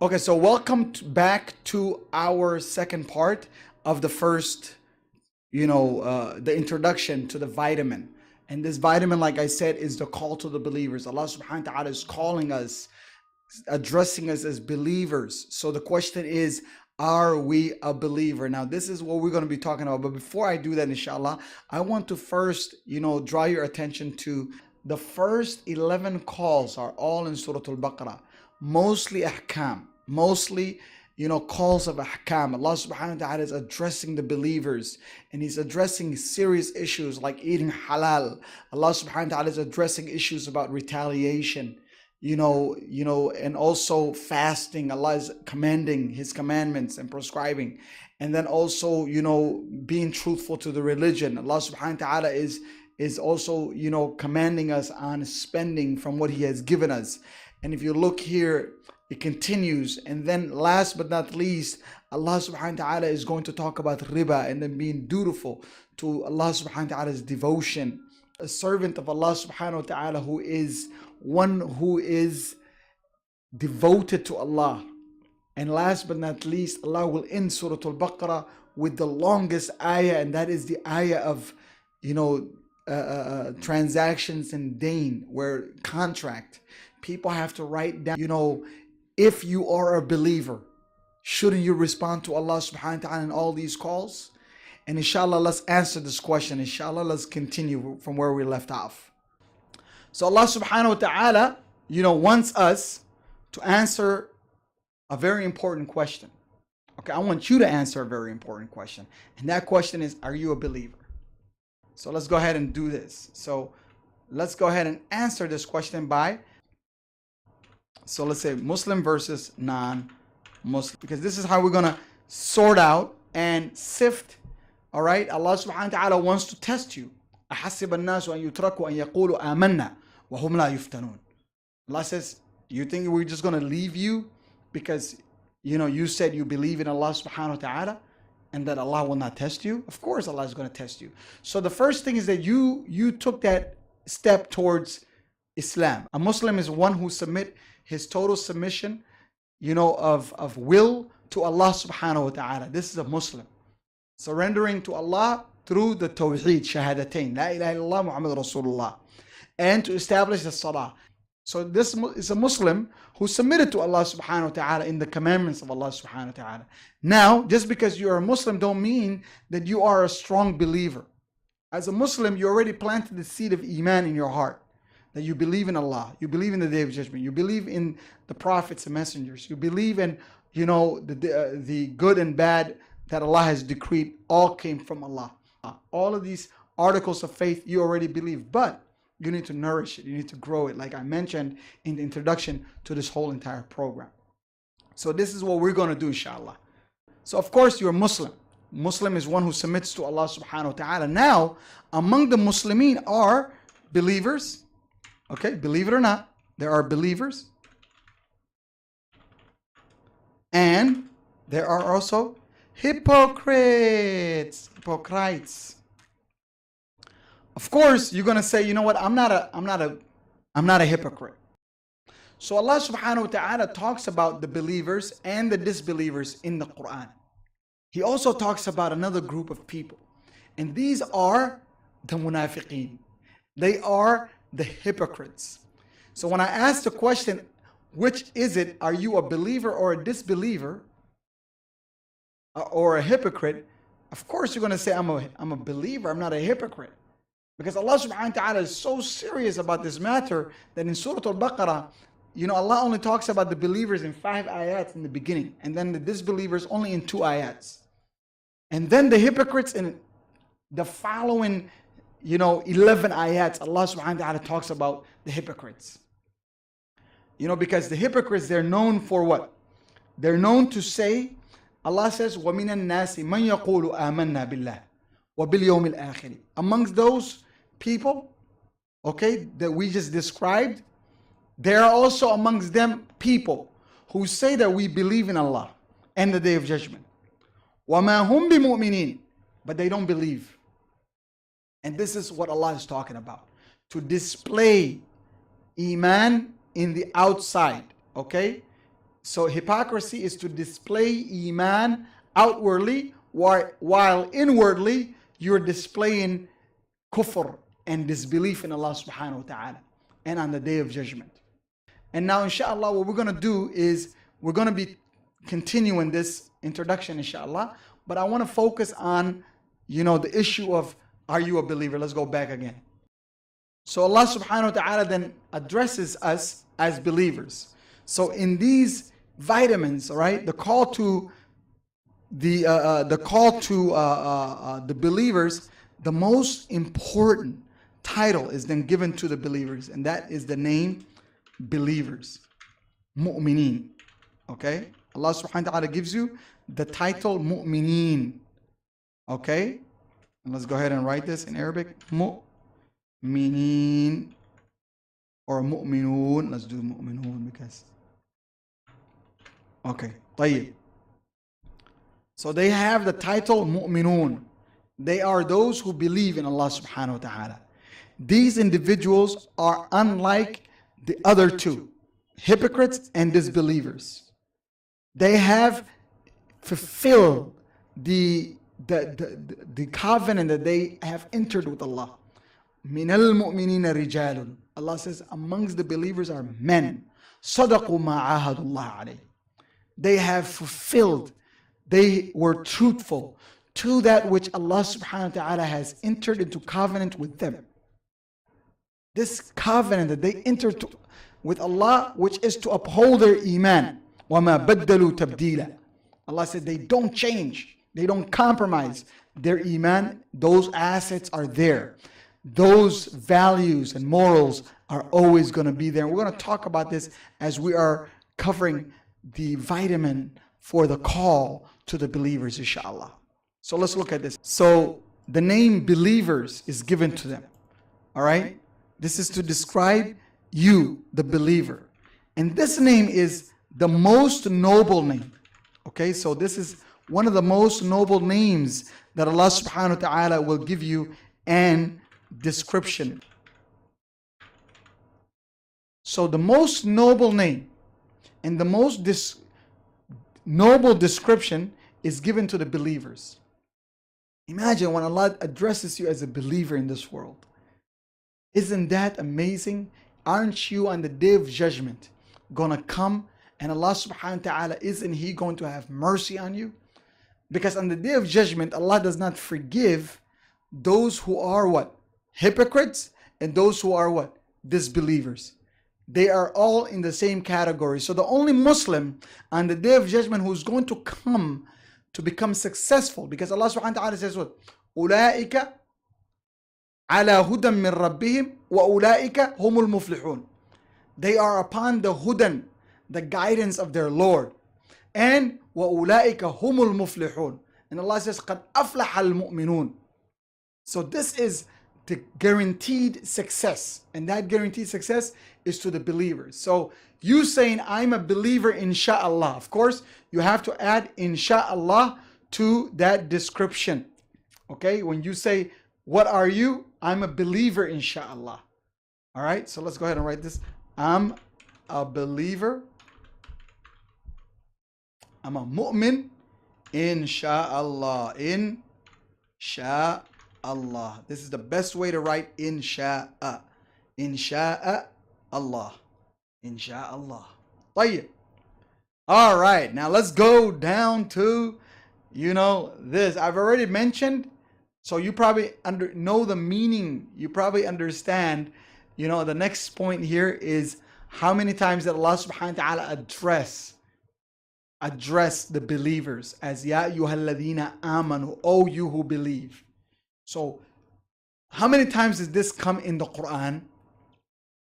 Okay, so welcome back to our second part of the first, the introduction to the vitamin. And this vitamin, like I said, is the call to the believers. Allah subhanahu wa ta'ala is calling us, addressing us as believers. So the question is, are we a believer? Now, this is what we're going to be talking about. But before I do that, inshallah, I want to first, draw your attention to the first 11 calls are all in Surah Al-Baqarah, mostly ahkam, mostly calls of ahkam. Allah subhanahu wa ta'ala is addressing the believers, and he's addressing serious issues like eating halal. Allah subhanahu wa ta'ala is addressing issues about retaliation, and also fasting. Allah is commanding his commandments and prescribing. And then also, being truthful to the religion. Allah subhanahu wa ta'ala is also, commanding us on spending from what he has given us. And if you look here, it continues. And then last but not least, Allah subhanahu wa ta'ala is going to talk about riba and then being dutiful to Allah subhanahu wa ta'ala's devotion. A servant of Allah subhanahu wa ta'ala who is one who is devoted to Allah. And last but not least, Allah will end Surah Al-Baqarah with the longest ayah, and that is the ayah of, transactions and dain, where contract. People have to write down, if you are a believer, shouldn't you respond to Allah subhanahu wa ta'ala in all these calls? And inshallah, let's answer this question. Inshallah, let's continue from where we left off. So Allah subhanahu wa ta'ala, wants us to answer a very important question. Okay, I want you to answer a very important question. And that question is, are you a believer? So let's go ahead and do this. So let's go ahead and answer this question so let's say Muslim versus non-Muslim, because this is how we're going to sort out and sift. All right, Allah subhanahu wa ta'ala wants to test you. أحسب الناس أن يتركوا أن يقولوا آمنا وهم لا يفتنون. Allah says, you think we're just going to leave you because you said you believe in Allah subhanahu wa ta'ala and that Allah will not test you? Of course Allah is going to test you. So the first thing is that you took that step towards Islam. A Muslim is one who submit his total submission, of will to Allah subhanahu wa ta'ala. This is a Muslim. Surrendering to Allah through the Tawheed, Shahadatain, La ilaha illallah Muhammad Rasulullah, and to establish the Salah. So this is a Muslim who submitted to Allah subhanahu wa ta'ala in the commandments of Allah subhanahu wa ta'ala. Now, just because you are a Muslim don't mean that you are a strong believer. As a Muslim, you already planted the seed of Iman in your heart, that you believe in Allah, you believe in the Day of Judgment, you believe in the prophets and messengers, you believe in, the good and bad that Allah has decreed all came from Allah. All of these articles of faith you already believe, but you need to nourish it, you need to grow it, like I mentioned in the introduction to this whole entire program. So this is what we're going to do, inshallah. So of course you're Muslim. Muslim is one who submits to Allah subhanahu wa ta'ala. Now, among the Muslimin are believers. Okay, believe it or not, there are believers. And there are also hypocrites. Of course, you're going to say, you know what, I'm not a hypocrite. So Allah subhanahu wa ta'ala talks about the believers and the disbelievers in the Quran. He also talks about another group of people. And these are the munafiqeen. They are the hypocrites. So when I ask the question, which is it? Are you a believer or a disbeliever? Or a hypocrite? Of course you're going to say, I'm a believer, I'm not a hypocrite. Because Allah subhanahu wa ta'ala is so serious about this matter that in Surah Al-Baqarah, Allah only talks about the believers in 5 ayats in the beginning, and then the disbelievers only in 2 ayats. And then the hypocrites in the following 11 ayats, Allah subhanahu wa ta'ala talks about the hypocrites. Because the hypocrites, they're known for what? They're known to say, Allah says, وَمِنَ النَّاسِ مَنْ يَقُولُ آمَنَّا بِاللَّهِ وَبِالْيَوْمِ الْآخِرِ. Amongst those people, okay, that we just described, there are also amongst them people who say that we believe in Allah and the Day of Judgment. وَمَا هُمْ بِمُؤْمِنِينَ. But they don't believe. And this is what Allah is talking about. To display Iman in the outside, okay? So hypocrisy is to display Iman outwardly, while inwardly you're displaying kufr and disbelief in Allah subhanahu wa ta'ala and on the day of judgment. And now inshallah what we're going to do is we're going to be continuing this introduction inshallah, but I want to focus on the issue of, are you a believer? Let's go back again. So Allah subhanahu wa ta'ala then addresses us as believers. So in these vitamins, all right, the call to the believers, the most important title is then given to the believers, and that is the name believers, mu'mineen. Okay, Allah subhanahu wa ta'ala gives you the title mu'mineen. Okay, and let's go ahead and write this in Arabic, mu'mineen or mu'minoon. Let's do mu'minoon because okay, طيب. So they have the title mu'minoon. They are those who believe in Allah subhanahu wa ta'ala. These individuals are unlike the other two, hypocrites and disbelievers. They have fulfilled the covenant that they have entered with Allah. مِنَ الْمُؤْمِنِينَ رِجَالٌ. Allah says amongst the believers are men. صَدَقُوا مَا عَاهَدُوا اللَّهَ عَلَيْهِ. They have fulfilled, they were truthful to that which Allah subhanahu wa ta'ala has entered into covenant with them. This covenant that they entered with Allah, which is to uphold their iman. وَمَا بَدَّلُوا تَبْدِيلًا. Allah said they don't change, they don't compromise their iman. Those assets are there. Those values and morals are always going to be there. We're going to talk about this as we are covering the vitamin for the call to the believers, inshallah. So let's look at this. So the name believers is given to them. All right? This is to describe you, the believer. And this name is the most noble name. Okay? So this is one of the most noble names that Allah subhanahu wa ta'ala will give you and description. So the most noble name and the most noble description is given to the believers. Imagine when Allah addresses you as a believer in this world. Isn't that amazing? Aren't you on the day of judgment gonna come and Allah subhanahu wa ta'ala, isn't He going to have mercy on you? Because on the day of judgment, Allah does not forgive those who are what? Hypocrites, and those who are what? Disbelievers. They are all in the same category. So the only Muslim on the day of judgment who's going to come to become successful, because Allah subhanahu wa ta'ala says what? أُولَٰئِكَ عَلَى هُدًى مِّن رَبِّهِمْ وَأُولَٰئِكَ هُمُ الْمُفْلِحُونَ. They are upon the hudan, the guidance of their Lord. And وَأُولَٰئِكَ هُمُ الْمُفْلِحُونَ. And Allah says قَدْ أَفْلَحَ الْمُؤْمِنُونَ. So this is the guaranteed success, and that guaranteed success is to the believers. So you saying I'm a believer insha'Allah, of course you have to add insha'Allah to that description. Okay, when you say what are you, I'm a believer insha'Allah. All right, so let's go ahead and write this. I'm a believer, I'm a mu'min insha'Allah. Allah. This is the best way to write insha'a. Insha'a Allah. Insha'Allah. طيب. All right. Now let's go down to, this. I've already mentioned, so you probably know the meaning. You probably understand, the next point here is how many times did Allah subhanahu wa ta'ala address the believers as Ya ayyuhalladhina amanu, O you who believe. So, how many times does this come in the Quran?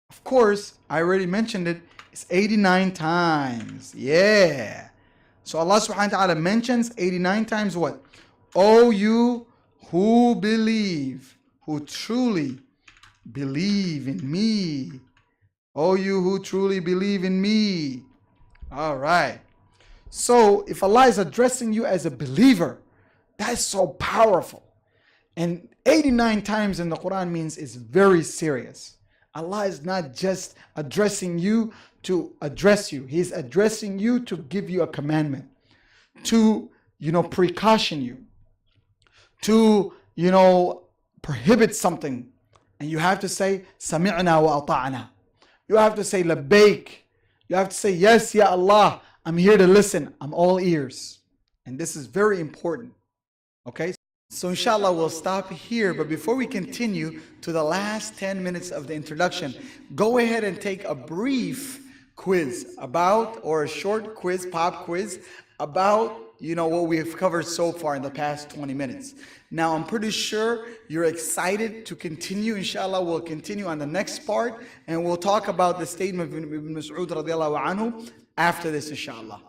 Of course, I already mentioned it. It's 89 times. Yeah. So Allah subhanahu wa ta'ala mentions 89 times what? O you who believe, who truly believe in me. O you who truly believe in me. All right. So, if Allah is addressing you as a believer, that's so powerful. And 89 times in the Quran means it's very serious. Allah is not just addressing you to address you. He's addressing you to give you a commandment, to, precaution you, to, prohibit something. And you have to say, Sami'na wa ata'na. You have to say, Labbaik. You have to say, yes, Ya Allah, I'm here to listen. I'm all ears. And this is very important. Okay? So inshallah, we'll stop here. But before we continue to the last 10 minutes of the introduction, go ahead and take a brief quiz about, or a short quiz, pop quiz, about, what we've covered so far in the past 20 minutes. Now, I'm pretty sure you're excited to continue. Inshallah, we'll continue on the next part, and we'll talk about the statement of Ibn Mas'ud radiallahu anhu after this, inshallah.